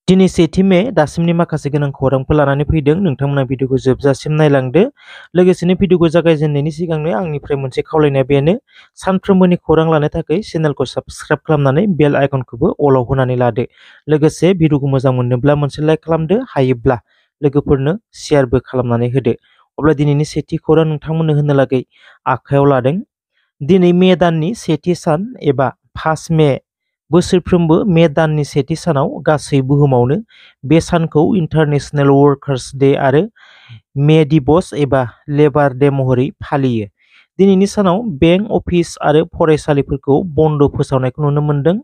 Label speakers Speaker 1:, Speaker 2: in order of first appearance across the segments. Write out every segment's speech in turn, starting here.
Speaker 1: दिनै 1 मे दासिमनि माखासे गोनां खौरांफोर लानानै फैदों। नोंथांमोना भिडिअखौ जोबजासिम नायलांदो। लोगोसेनो भिडिअखौ जागायजेननायनि सिगांनो आंनिफ्राय मोनसे खावलायनाया बेनो, सानफ्रोमबोनि खौरां लानो थाखाय चेनेलखौ साबस्क्राइब खालामनानै बेल आइकनखौबो अलाव होनानै लादो। लोगोसे भिडिअखौ मोजां मोनोब्ला मोनसे लाइक खालामदो, हायोब्ला लोगोफोरनो शेयारबो खालामनानै होदो। अब्ला दिनैनि सेथि खौरां नोंथांमोननो होनो लागै आखायाव लादों। दिनै मे दाननि सेथि सान एबा 1 मे बोसोरफ्रोमबो मे दाननि सेथि सानाव गासै बुहुमावनो बे सानखौ इन्टारनेशनेल वर्कार्स डे आरो मे दिवस एबा लेबार डे महरै फालियो। दिनैनि सानाव बेंक, अफिस आरो फरायसालिफोरखौ बन्द फोसावनायखौ नुनो मोन्दों।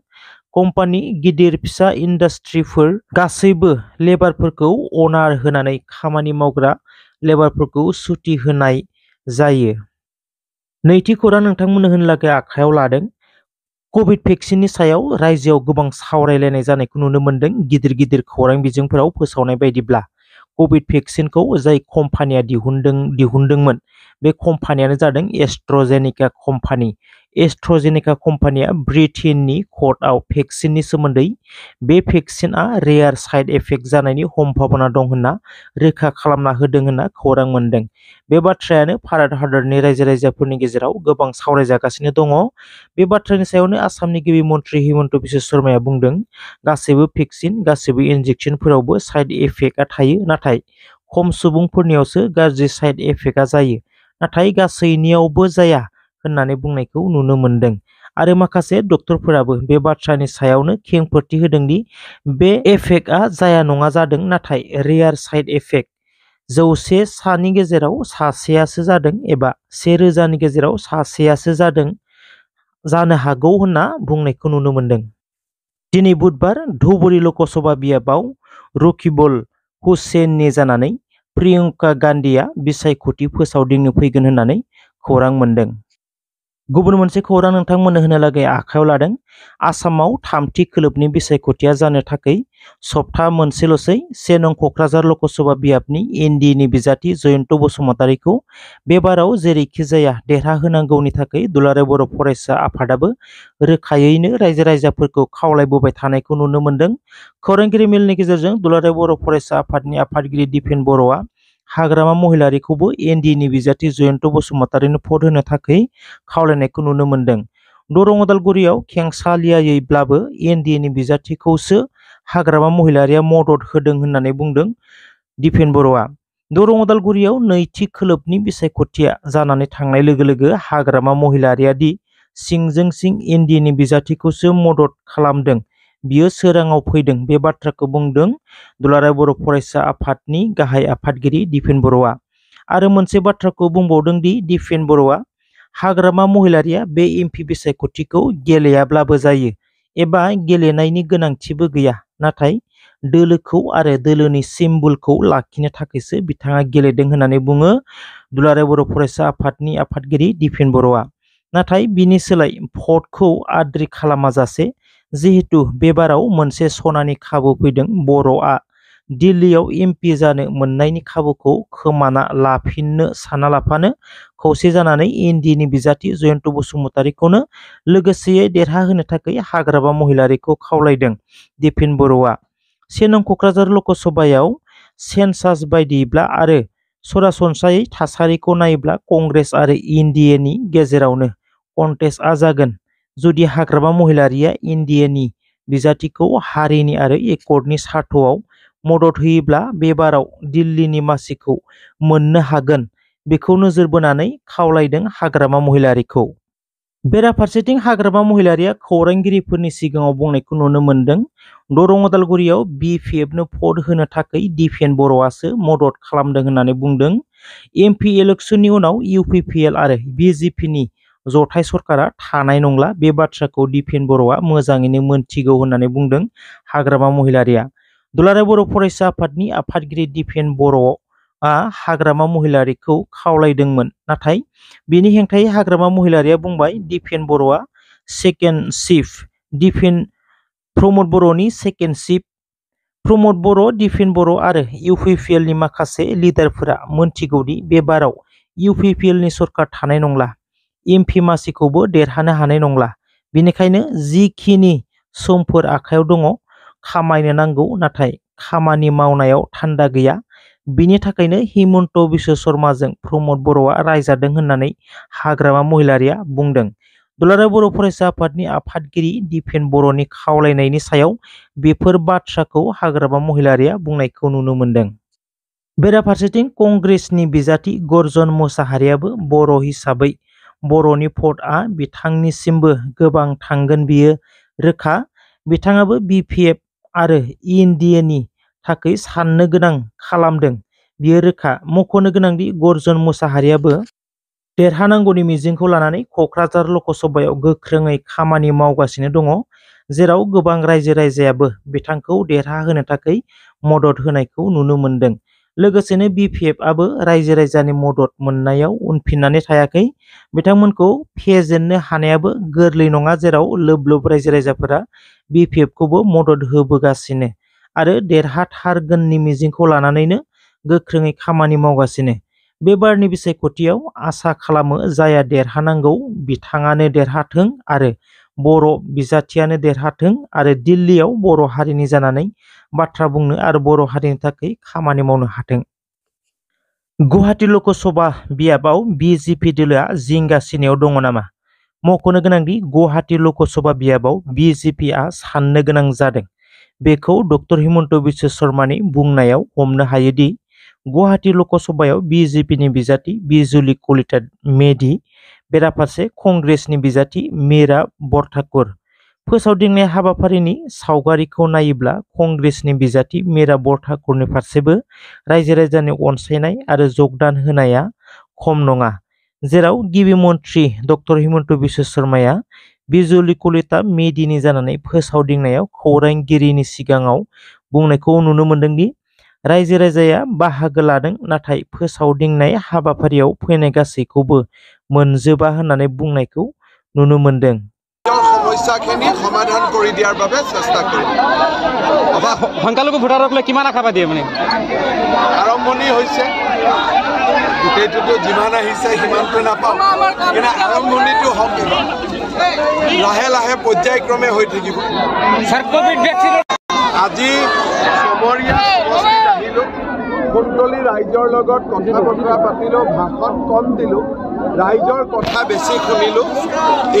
Speaker 1: कम्पानि, गिदिर फिसा इन्डास्ट्रिफोर गासैबो लेबारफोरखौ अनार होनानै खामानि मावग्रा लेबारफोरखौ सुटि होनाय जायो। नैथि खौरां नोंथांमोननो होनो लागै आखायाव लादों। कभिड भेक्सिननि सायाव रायजोआव गोबां सावरायलायनाय जानायखौ नुनो मोन्दों। गिदिर गिदिर खौरां बिजोंफोराव फोसावनाय बायदिब्ला कभिड भेक्सिनखौ जाय कम्पानिया दिहुनदोंमोन बे कम्पानियानो जादों एस्ट्राजेनेका कम्पानि। एस्ट्राजेनेका कम्पानिया ब्रिटेननि कर्टआव भेक्सिननि सोमोन्दै बे भेक्सिनआ रेयार साइड इफेक्ट जानायनि सम्भावना दं होनना रोखा खालामना होदों होनना खौरां मोन्दों। बे बाथ्रायानो भारत हादरनि रायजो राजाफोरनि गेजेराव गोबां सावरायजागासिनो दङ। बे बाथ्रानि सायावनो आसामनि गिबि मन्थ्रि हिमन्त बिश्व शर्माया बुंदों, गासैबो भेक्सिन, गासैबो इन्जेक्सनफोरावबो साइड इफेक्टआ थायो, नाथाय खम सुबुंफोरनियावसो गाज्रि साइड इफेक्टआ जायो, नाथाय गासैनियावबो जाया होननानै बुंनायखौ नुनो मोन्दों। आरो माखासे डक्टरफोराबो बे बाथ्रानि सायावनो खेंफोरथि होदों दि बे इफेक्टआ जाया नङा जादों, नाथाय रेयार साइड इफेक्ट 100 सानि गेजेराव सासेयासो जादों एबा 1000 नि गेजेराव सासेयासो जानो हागौ होनना बुंनायखौ नुनो मोन्दों। दिनै बुधबार धुबुरी लकसभा बियाबाव रकिबुल हुसैननि जानानै प्रियंका गान्धीआ बिसायख'थि फोसावदिंनो फैगोन होननानै खौरां मोन्दों। गुबुन मोनसे खौरां नोंथांमोननो होनो लागै आखायाव लादों। आसामाव थामथि खोलोबनि बिसायख'थिया जानो थाखाय सप्ता मोनसेल'सै। 1 नं क'क्राझार लकसभा बियाबनि एनडिएनि बिजाथि जयन्त बसुमतारीखौ बे बाराव जेरैखि जाया देरहाहोनांगौनि थाखाय दुलाराय बर' फरायसा आफादाबो रोखायैनो रायजो राजाफोरखौ खावलायबोबाय थानायखौ नुनो मोन्दों। खौरांगिरि मेलनि गेजेरजों दुलाराय बर' फरायसा आफादनि आफादगिरि दिपेन बर'आ हाग्रामा महिलारिखौबो एनडिएनि बिजाथि जयन्त बसुमतारीनो भट होनो थाखाय खावलायनायखौ नुनो मोन्दों। दरं उदालगुरियाव खेंसालियायैब्लाबो एनडिएनि बिजाथिखौसो हाग्रामा महिलारिया मदद होदों होननानै बुंदों दिपेन बर'आ। दरं उदालगुरियाव नैथि खोलोबनि बिसायख'थिया जानानै थांनाय लोगो लोगो हाग्रामा महिलारिया दि सिंजों सिं एनडिएनि बिजाथिखौसो मदद खालामदों, बियो सोराङाव फैदों, बे बाथ्राखौ बुंदों दुलाराय बर' फरायसा आफादनि गाहाय आफादगिरि दिपेन बर'आ। आरो मोनसे बाथ्राखौ बुंबावदों दि दिपेन बर'आ, हाग्रामा महिलारिया बे एमपि बिसायख'थिखौ गेलेयाब्लाबो जायो एबा गेलेनायनि गोनांथिबो गैया, नाथाय दोलोखौ आरो दोलोनि सिम्बलखौ लाखिनो थाखायसो बिथाङा गेलेदों होननानै बुङो दुलाराय बर' फरायसा आफादनि आफादगिरि दिपेन बर'आ। नाथाय बिनि सोलाय भटखौ आद्रि खालामाजासे, जिहेतु बे बाराव मोनसे सनानि खाबु फैदों, बर'आ दिल्लीयाव एमपि जानो मोननायनि खाबुखौ खोमाना लाफिननो सानालाफानो खौसे जानानै एनडिएनि बिजाथि जयन्त बसुमतारीखौनो लोगोसेयै देरहाहोनो थाखाय हाग्रामा महिलारिखौ खावलायदों दिपेन बर'आ। 1 नं क'क्राझार लकसभायाव सेन्सास बायदिब्ला आरो सरासनस्रायै थासारिखौ नायोब्ला कंग्रेस आरो एनडिएनि गेजेरावनो कन्टेस्टआ जागोन। जुदि हाग्रामा महिलारिया एनडिएनि बिजाथिखौ हारिनि आरो एकर्डनि सार्थआव मदद होयोब्ला बे बाराव दिल्लीनि मासिखौ मोननो हागोन, बेखौ नोजोर बोनानै खावलायदों हाग्रामा महिलारिखौ। बेराफारसेथिं हाग्रामा महिलारिया खौरांगिरिफोरनि सिगाङाव बुंनायखौ नुनो मोन्दों, दरं उदालगुरियाव बिपिएफनो भट होनो थाखाय दिपेन बर'आसो मदद खालामदों होननानै बुंदों। एमपि इलेक्सननि उनाव इउपिपिएल आरो बिजेपिनि जथाय सरकारा थानाय नंला, बे बाथ्राखौ दिपेन बर'आ मोजाङैनो मोनथिगौ होननानै बुंदों हाग्रामा महिलारिया। दुलाराय बर' फरायसा आफादनि आफादगिरि दिपेन बर'आ हाग्रामा महिलारिखौ खावलायदोंमोन, नाथाय बेनि हेंथायै हाग्रामा महिलारिया बुंबाय दिपेन बर'आ सेकेन्ड चिफ, प्रमद बर'नि सेकेन्ड चिफ। प्रमद बर', दिपेन बर' आरो इउपिपिएलनि माखासे लिडारफोरा मोनथिगौदि बे बाराव इउपिपिएलनि सरकार थानाय नंला, एमपि मासिखौबो देरहानो हानाय नंला, बेनिखायनो जिखिनि समफोर आखायाव दङ खामायनो नांगौ नाथाय खामानि मावनायाव थान्दा गैया। बिनि थाखायनो हिमन्त बिश्व शर्माजों प्रमद बर'आ रायजादों होननानै हाग्रामा महिलारिया बुंदों। दुलाराय बर' फरायसा आफादनि आफादगिरि दिपेन बर'नि खावलायनायनि सायाव बेफोर बाथ्राखौ हाग्रामा महिलारिया बुंनायखौ नुनो मोन्दों। बेराफारसेथिं कंग्रेसनि बिजाथि गर्जन मोसाहारियाबो बर' हिसाबै बर'नि भटआ बिथांनिसिमबो गोबां थांगोन बियो रोखा। बिथाङाबो BPF आरो ENDAनि थाखाय साननो गोनां खालामदों बियो रोखा। मख'नो गोनांदि गर्जन मोसाहारियाबो देरहानांगौनि मिजिंखौ लानानै क'क्राझार लकसभायाव गोख्रोङै खामानि मावगासिनो दङ, जेराव गोबां रायजो राजायाबो बिथांखौ देरहाहोनो थाखाय मदद होनायखौ नुनो मोन्दों। लोगोसेनो BPFआबो रायजो राजानि मदद मोननायाव उनफिननानै थायाखै। बिथांमोनखौ फेजेननो हानायाबो गोरलै नङा, जेराव लोब लोब रायजो राजाफोरा BPFखौबो मदद होबोगासिनो आरो देरहाथारगोननि मिजिंखौ लानानैनो गोख्रोङै खामानि मावगासिनो। बे बारनि बिसायख'थियाव आसा खालामो जायहा देरहानांगौ बिथाङानो देरहाथों आरो बर' बिजाथियानो देरहाथों आरो दिल्लीयाव बर' हारिनि जानानै बाथ्रा बुंनो आरो बर' हारिनि थाखाय खामानि मावनो हाथों। गुवाहाटी लकसभा बियाबाव BJP दोलोआ जिंगा सिनायाव दङ नामा? मख'नो गोनांदि गुवाहाटी लकसभा बियाबाव BJPआ साननो गोनां जादों। बेखौ डक्टर हिमन्त बिश्व शर्मानि बुंनायाव हमनो हायोदि गुवाहाटी लकसभायाव BJPनि बिजाथि बिजुली कलिता मेधि, बेराफारसे कंग्रेसनि बिजाथि मीरा बरठाकुर। फोसावदिंनाय हाबाफारिनि सावगारिखौ नायोब्ला कंग्रेसनि बिजाथि मीरा बरठाकुरनि फारसेबो रायजो राजानि अनसायनाय आरो जगदान होनाया खम नङा, जेराव गिबि मन्त्रि डक्टर हिमन्त बिश्व शर्माया बिजुली कलिता मेधिनि जानानै फोसावदिंनायाव खौरांगिरिनि सिगाङाव बुंनायखौ नुनो मोन्दोंदि रायजो राजाया बाहागो लादों नाथाय फोसावदिंनाय हाबाफारियाव फैनाय गासैखौबो मोनजोबा होननानै बुंनायखौ नुनो मोन्दों।
Speaker 2: সমস্যাখিনি সমাধান কৰি দিয়াৰ বাবে চেষ্টা কৰিম।
Speaker 3: সংখ্যালঘু ভোটাৰক লৈ কিমান আশাবাদী আপুনি?
Speaker 2: আৰম্ভণি হৈছে, গোটেইটোতো যিমান আহিছে সিমানটো নাপাওঁ, কিন্তু আৰম্ভণিটো হওক, লাহে লাহে পৰ্যায়ক্ৰমে হৈ থাকিব। আজি চমৰীয়া সমষ্টিত আহিলোঁ, কুণ্ডলী ৰাইজৰ লগত কথা বতৰা পাতিলোঁ, ভাষণ কম দিলোঁ, ৰাইজৰ কথা বেছি শুনিলোঁ।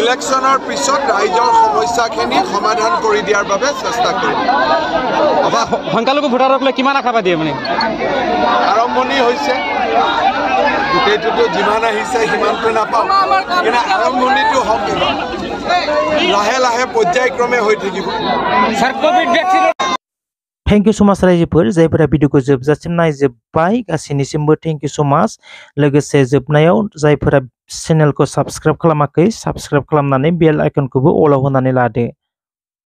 Speaker 2: ইলেকশ্যনৰ পিছত ৰাইজৰ সমস্যাখিনি সমাধান কৰি দিয়াৰ বাবে চেষ্টা কৰিম।
Speaker 3: সংখ্যালঘু ভোটাৰক লৈ কিমান আশাবাদী আপুনি?
Speaker 2: আৰম্ভণি হৈছে, গোটেইটোতো যিমান আহিছে সিমানটো নাপাওঁ, কিন্তু আৰম্ভণিটো হওক, লাহে লাহে পৰ্যায়ক্ৰমে হৈ থাকিব।
Speaker 1: थैंक यू सो मच रायजोफोर जायफोरा भिडिअखौ जोबजासिम नायजोब्बाय, गासैनिसिमबो थैंक यू सो मच। लोगोसे जोबनायाव जायफोरा चेनेलखौ साबस्क्राइब खालामाखै, साबस्क्राइब खालामनानै बेल आइकनखौबो अलाव होनानै लादो।